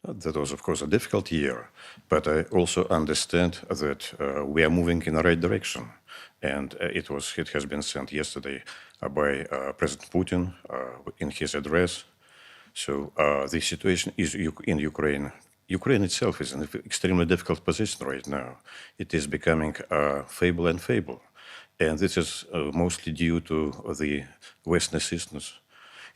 That was, of course, a difficult year, but I also understand that we are moving in the right direction. And it has been sent yesterday by President Putin in his address. So the situation is in Ukraine. Ukraine itself is in an extremely difficult position right now. It is becoming fable and fable. And this is mostly due to the Western assistance.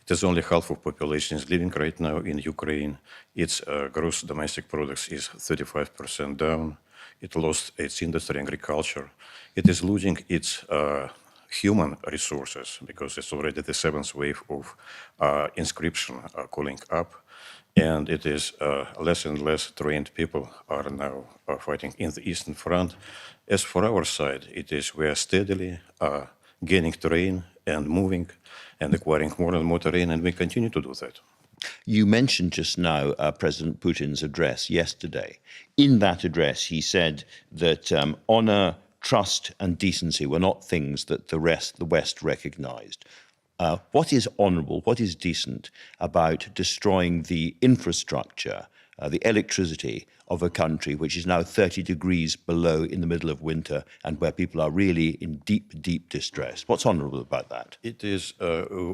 It is only half of population is living right now in Ukraine. Its gross domestic products is 35% down. It lost its industry and agriculture. It is losing its human resources because it's already the seventh wave of inscription calling up. And it is less and less trained people are now fighting in the Eastern Front. As for our side, we are steadily gaining terrain and moving and acquiring more and more terrain, and we continue to do that. You mentioned just now President Putin's address yesterday. In that address, he said that honor, trust, and decency were not things that the West recognized. What is honorable, what is decent about destroying the infrastructure, the electricity of a country which is now 30 degrees below in the middle of winter and where people are really in deep, deep distress? What's honorable about that? It is,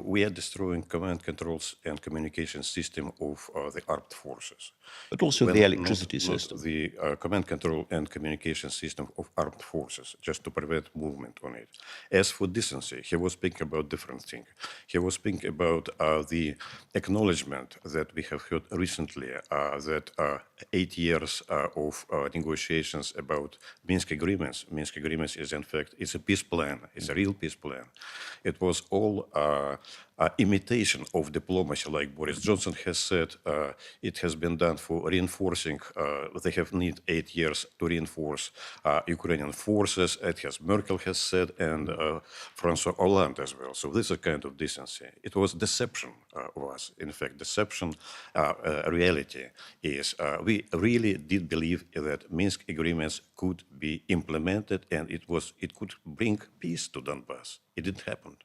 we are destroying command controls and communication system of the armed forces. But also the electricity system. The command control and communication system of armed forces, just to prevent movement on it. As for decency, he was speaking about different things. He was speaking about the acknowledgement that we have heard recently that 8 years of negotiations about Minsk agreements. Minsk agreements is, in fact, it's a peace plan. It's a real peace plan. It was all imitation of diplomacy, like Boris Johnson has said. It has been done for reinforcing. They have need 8 years to reinforce Ukrainian forces, as Merkel has said, and François Hollande as well. So this is a kind of decency. It was deception was, in fact, deception. Reality is we really did believe that Minsk agreements could be implemented and it could bring peace to Donbass. It didn't happen.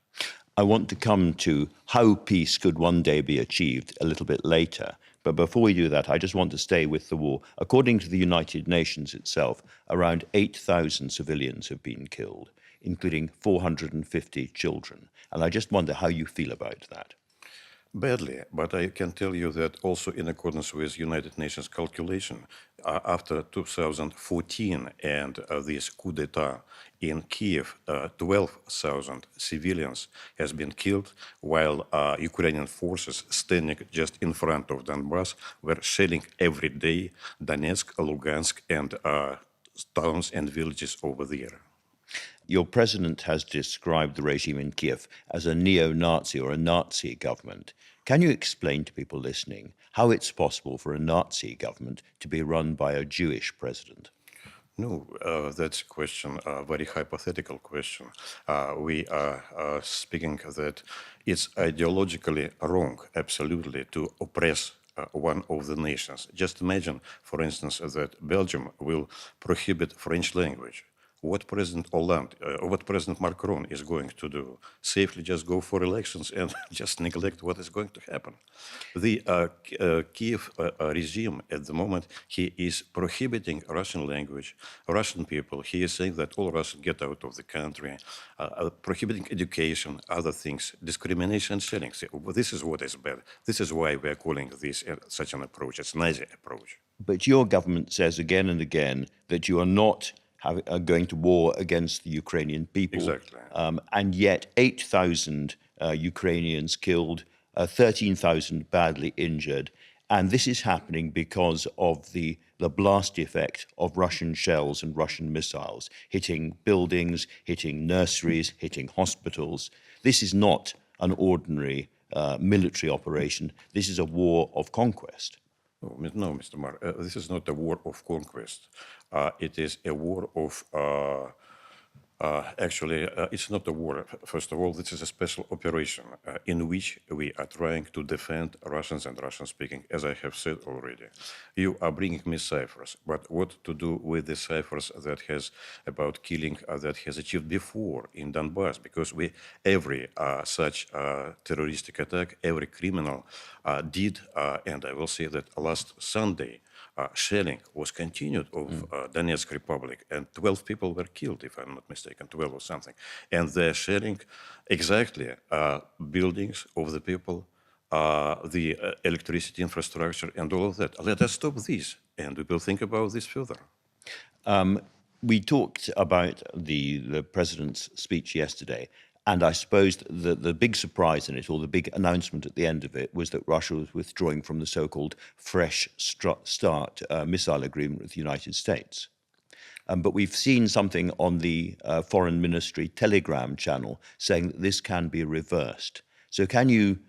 I want to come to how peace could one day be achieved a little bit later. But before we do that, I just want to stay with the war. According to the United Nations itself, around 8,000 civilians have been killed, including 450 children. And I just wonder how you feel about that. Badly, but I can tell you that also in accordance with United Nations calculation, after 2014 and this coup d'etat in Kiev, 12,000 civilians has been killed, while Ukrainian forces standing just in front of Donbass were shelling every day Donetsk, Lugansk, and towns and villages over there. Your president has described the regime in Kiev as a neo-Nazi or a Nazi government. Can you explain to people listening how it's possible for a Nazi government to be run by a Jewish president? No, that's a question, a very hypothetical question. We are speaking that it's ideologically wrong, absolutely, to oppress one of the nations. Just imagine, for instance, that Belgium will prohibit French language. What President Hollande, what President Macron is going to do? Safely just go for elections and just neglect what is going to happen. The Kiev regime at the moment, he is prohibiting Russian language, Russian people. He is saying that all Russians get out of the country, prohibiting education, other things, discrimination and selling. This is what is bad. This is why we are calling this such an approach. It's a Nazi approach. But your government says again and again that you are not going to war against the Ukrainian people. Exactly. And yet 8,000 Ukrainians killed, 13,000 badly injured. And this is happening because of the blast effect of Russian shells and Russian missiles hitting buildings, hitting nurseries, hitting hospitals. This is not an ordinary military operation. This is a war of conquest. No, Mr. Marr, this is not a war of conquest. It is a war of It's not a war. First of all, this is a special operation in which we are trying to defend Russians and Russian-speaking, as I have said already. You are bringing me ciphers, but what to do with the ciphers that has about killing that has achieved before in Donbass? Because every such terroristic attack, every criminal did, and I will say that last Sunday, shelling was continued of Donetsk Republic, and 12 people were killed, if I'm not mistaken, 12 or something. And they're shelling exactly buildings of the people, the electricity infrastructure, and all of that. Let us stop this, and we will think about this further. We talked about the president's speech yesterday, and I suppose the big surprise in it, or the big announcement at the end of it, was that Russia was withdrawing from the so-called Fresh Start missile agreement with the United States. But we've seen something on the Foreign Ministry Telegram channel saying that this can be reversed. So can you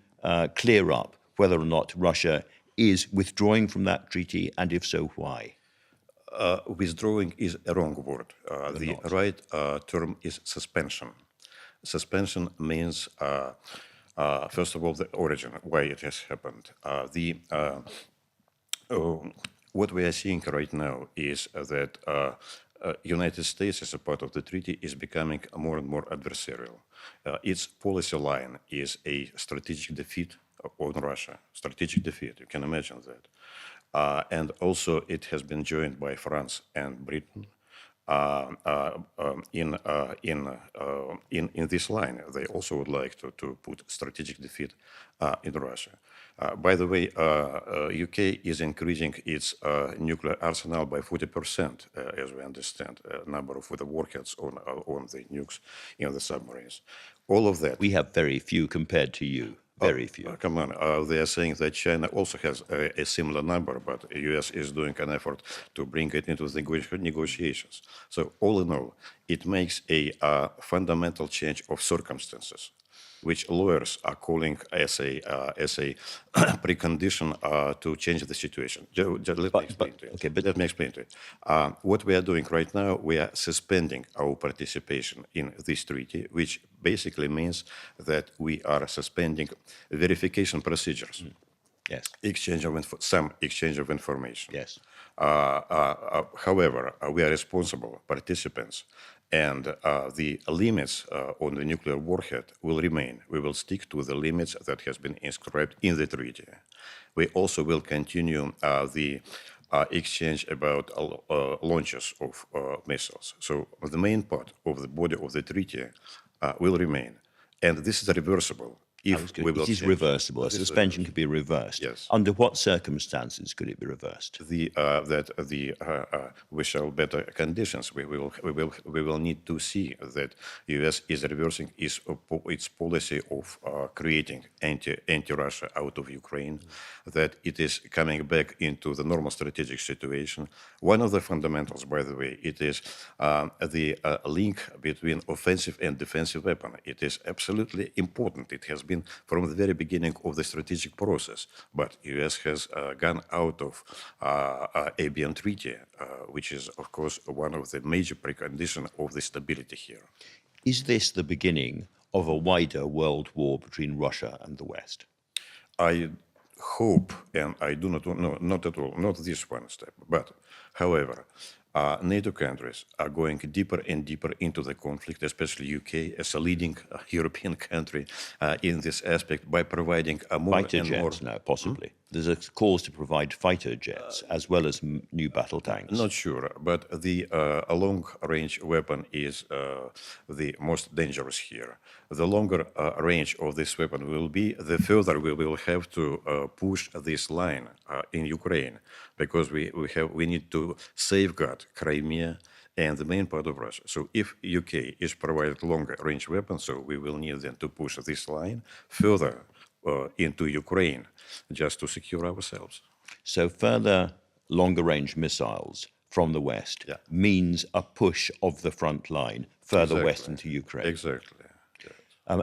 clear up whether or not Russia is withdrawing from that treaty, and if so, why? Withdrawing is a wrong word. The right term is suspension. Suspension means, first of all, the origin, why it has happened. What we are seeing right now is that United States, as a part of the treaty, is becoming more and more adversarial. Its policy line is a strategic defeat on Russia, strategic defeat, you can imagine that. And also it has been joined by France and Britain in this line. They also would like to put strategic defeat in Russia. By the way, UK is increasing its nuclear arsenal by 40%, as we understand, number of the warheads on the nukes in the submarines. All of that. We have very few compared to you. Very few. Come on, they are saying that China also has a similar number, but the US is doing an effort to bring it into the negotiations. So all in all, it makes a fundamental change of circumstances, which lawyers are calling as a precondition to change the situation. Let me explain to you. Okay, but let me explain to you. What we are doing right now, we are suspending our participation in this treaty, which basically means that we are suspending verification procedures. Yes. Some exchange of information. Yes. However, we are responsible participants, and the limits on the nuclear warhead will remain. We will stick to the limits that has been inscribed in the treaty. We also will continue the exchange about launches of missiles. So the main part of the body of the treaty will remain, and this is reversible. It is reversible. A suspension could be reversed. Yes. Under what circumstances could it be reversed? We shall better conditions. We will need to see that U.S. is reversing its policy of creating anti-Russia out of Ukraine, that it is coming back into the normal strategic situation. One of the fundamentals, by the way, it is the link between offensive and defensive weapon. It is absolutely important. It has been from the very beginning of the strategic process, but U.S. has gone out of ABM treaty, which is, of course, one of the major preconditions of the stability here. Is this the beginning of a wider world war between Russia and the West? I hope, and I do not know, not at all, not this one step, but however, NATO countries are going deeper and deeper into the conflict, especially UK as a leading European country in this aspect by providing a more fighter and jets more. now, possibly. There's a cause to provide fighter jets as well as new battle tanks. Not sure, but the long-range weapon is the most dangerous here. The longer range of this weapon will be, the further we will have to push this line in Ukraine, because we need to safeguard Crimea and the main part of Russia. So if UK is provided longer range weapons, so we will need then to push this line further into Ukraine just to secure ourselves. So further longer range missiles from the West means a push of the front line further west into Ukraine. Exactly.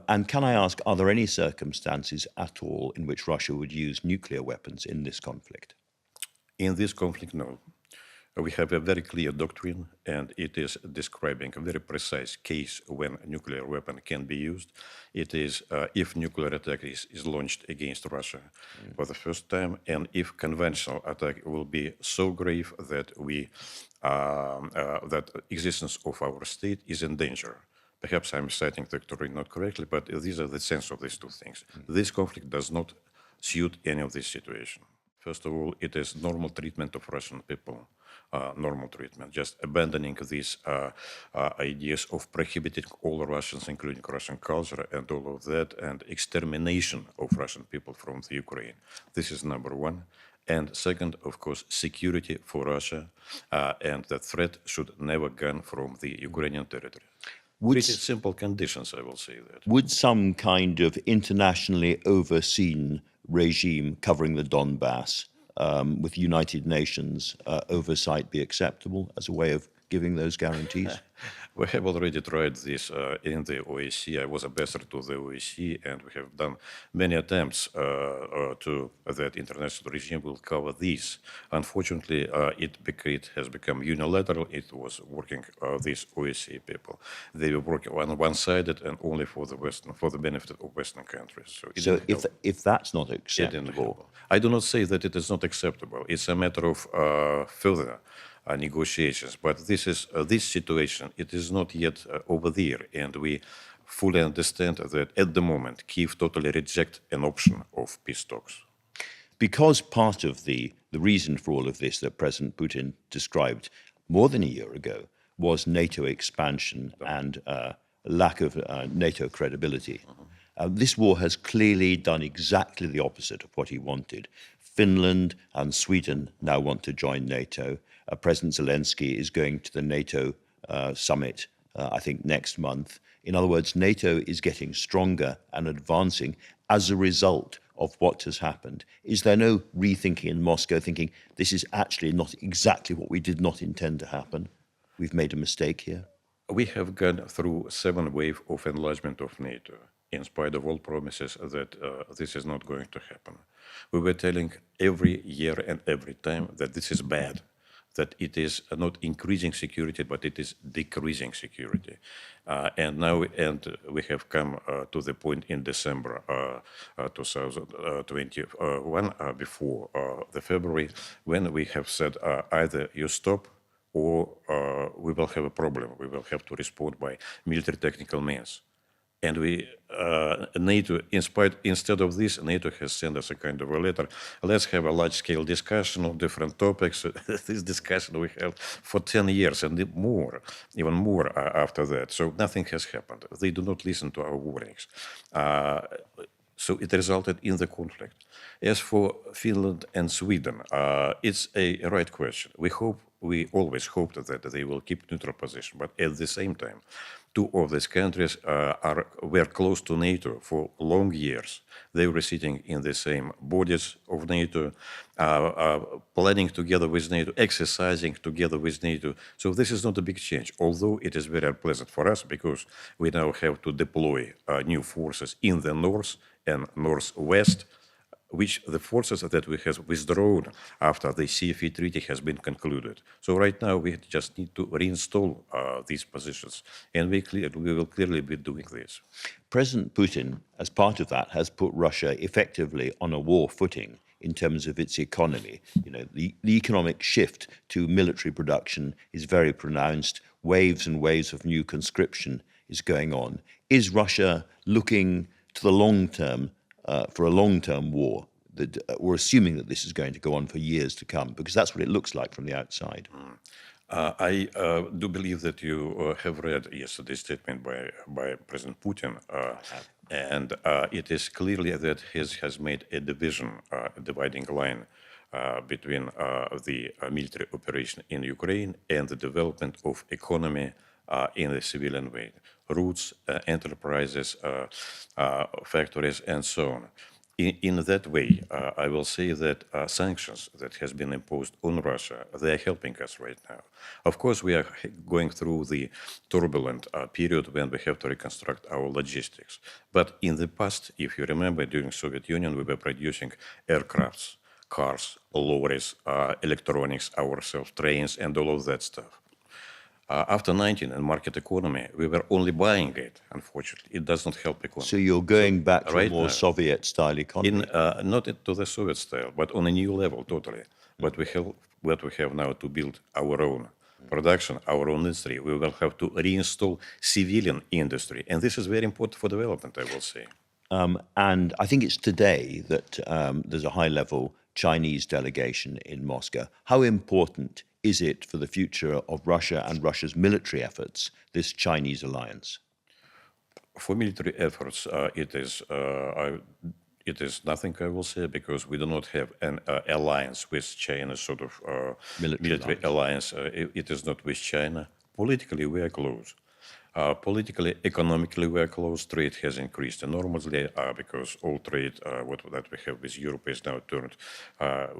And can I ask, are there any circumstances at all in which Russia would use nuclear weapons in this conflict? In this conflict, no. We have a very clear doctrine, and it is describing a very precise case when a nuclear weapon can be used. It is if nuclear attack is launched against Russia for the first time, and if conventional attack will be so grave that that existence of our state is in danger. Perhaps I'm citing the doctrine not correctly, but these are the sense of these two things. This conflict does not suit any of this situation. First of all, it is normal treatment of Russian people, normal treatment, just abandoning these ideas of prohibiting all Russians, including Russian culture and all of that, and extermination of Russian people from the Ukraine. This is number one. And second, of course, security for Russia, and the threat should never come from the Ukrainian territory. Pretty simple conditions, I will say that. Would some kind of internationally overseen regime covering the Donbass with United Nations oversight be acceptable as a way of giving those guarantees? We have already tried this in the OSCE. I was ambassador to the OSCE, and we have done many attempts to that international regime will cover this. Unfortunately, it has become unilateral. It was working these OSCE people. They were working on one-sided and only for the Western, for the benefit of Western countries. So if that's not acceptable, I do not say that it is not acceptable. It's a matter of further negotiations, but this situation, it is not yet over there, and we fully understand that at the moment Kyiv totally rejects an option of peace talks. Because part of the reason for all of this that President Putin described more than a year ago was NATO expansion and lack of NATO credibility. This war has clearly done exactly the opposite of what he wanted. Finland and Sweden now want to join NATO. President Zelensky is going to the NATO summit, I think, next month. In other words, NATO is getting stronger and advancing as a result of what has happened. Is there no rethinking in Moscow, thinking this is actually not exactly what we did not intend to happen? We've made a mistake here. We have gone through 7 waves of enlargement of NATO, in spite of all promises that this is not going to happen. We were telling every year and every time that this is bad, that it is not increasing security, but it is decreasing security. And now we have come to the point in December 2021, before the February, when we have said either you stop or we will have a problem. We will have to respond by military technical means. And NATO, instead of this, NATO has sent us a kind of a letter. Let's have a large-scale discussion of different topics. This discussion we held for 10 years and more, even more after that. So nothing has happened. They do not listen to our warnings. So it resulted in the conflict. As for Finland and Sweden, it's a right question. We always hoped that they will keep neutral position, but at the same time, 2 of these countries were close to NATO for long years. They were sitting in the same bodies of NATO, planning together with NATO, exercising together with NATO. So this is not a big change, although it is very unpleasant for us because we now have to deploy new forces in the north and northwest, which the forces that we have withdrawn after the CFE treaty has been concluded. So right now we just need to reinstall these positions, and we will clearly be doing this. President Putin, as part of that, has put Russia effectively on a war footing in terms of its economy. You know, the economic shift to military production is very pronounced. Waves and waves of new conscription is going on. Is Russia looking to the long term for a long-term war? That we're assuming that this is going to go on for years to come, because that's what it looks like from the outside. I do believe that you have read yesterday's statement by President Putin, and it is clearly that he has made a dividing line between the military operation in Ukraine and the development of economy in the civilian way, routes, enterprises, factories, and so on. In that way, I will say that sanctions that has been imposed on Russia, they are helping us right now. Of course, we are going through the turbulent period when we have to reconstruct our logistics. But in the past, if you remember, during Soviet Union, we were producing aircrafts, cars, lorries, electronics, ourselves, trains, and all of that stuff. After 19 and market economy, we were only buying it, unfortunately. It does not help economy. So you're going back to a right more now, Soviet-style economy? not to the Soviet style, but on a new level, totally. What we have now to build our own production, our own industry, we will have to reinstall civilian industry. And this is very important for development, I will say. And I think it's today that there's a high-level Chinese delegation in Moscow. How important is it for the future of Russia and Russia's military efforts, this Chinese alliance? For military efforts, it is nothing, I will say, because we do not have an alliance with China, sort of military alliance. It is not with China. Politically, we are close. Politically, economically, we are close. Trade has increased enormously because all trade that we have with Europe is now turned.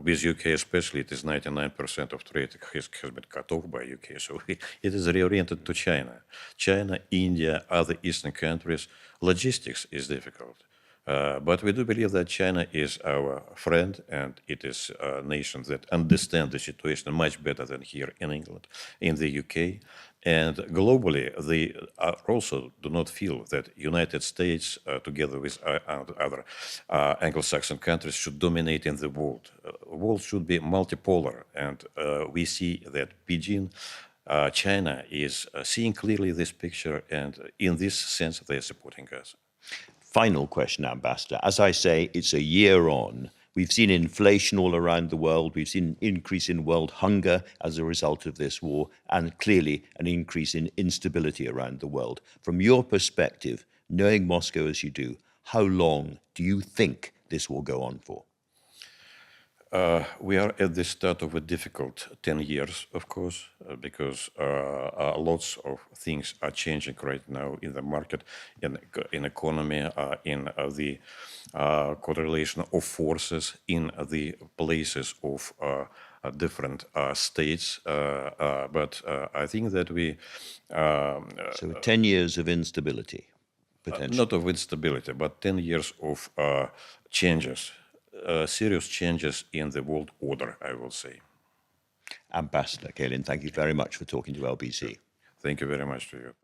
With UK especially, it is 99% of trade has been cut off by UK. So it is reoriented to China. China, India, other Eastern countries. Logistics is difficult. But we do believe that China is our friend, and it is a nation that understands the situation much better than here in England, in the UK. And globally, they also do not feel that United States, together with other Anglo-Saxon countries, should dominate in the world. The world should be multipolar, and we see that Beijing, China, is seeing clearly this picture, and in this sense, they are supporting us. Final question, Ambassador. As I say, it's a year on. We've seen inflation all around the world. We've seen an increase in world hunger as a result of this war, and clearly an increase in instability around the world. From your perspective, knowing Moscow as you do, how long do you think this will go on for? We are at the start of a difficult 10 years, of course, because lots of things are changing right now in the market, in economy, in the correlation of forces in the places of different states. But I think that we... So 10 years of instability, potentially. Not of instability, but 10 years of changes. Serious changes in the world order, I will say. Ambassador Kalin, thank you very much for talking to LBC. Thank you very much to you.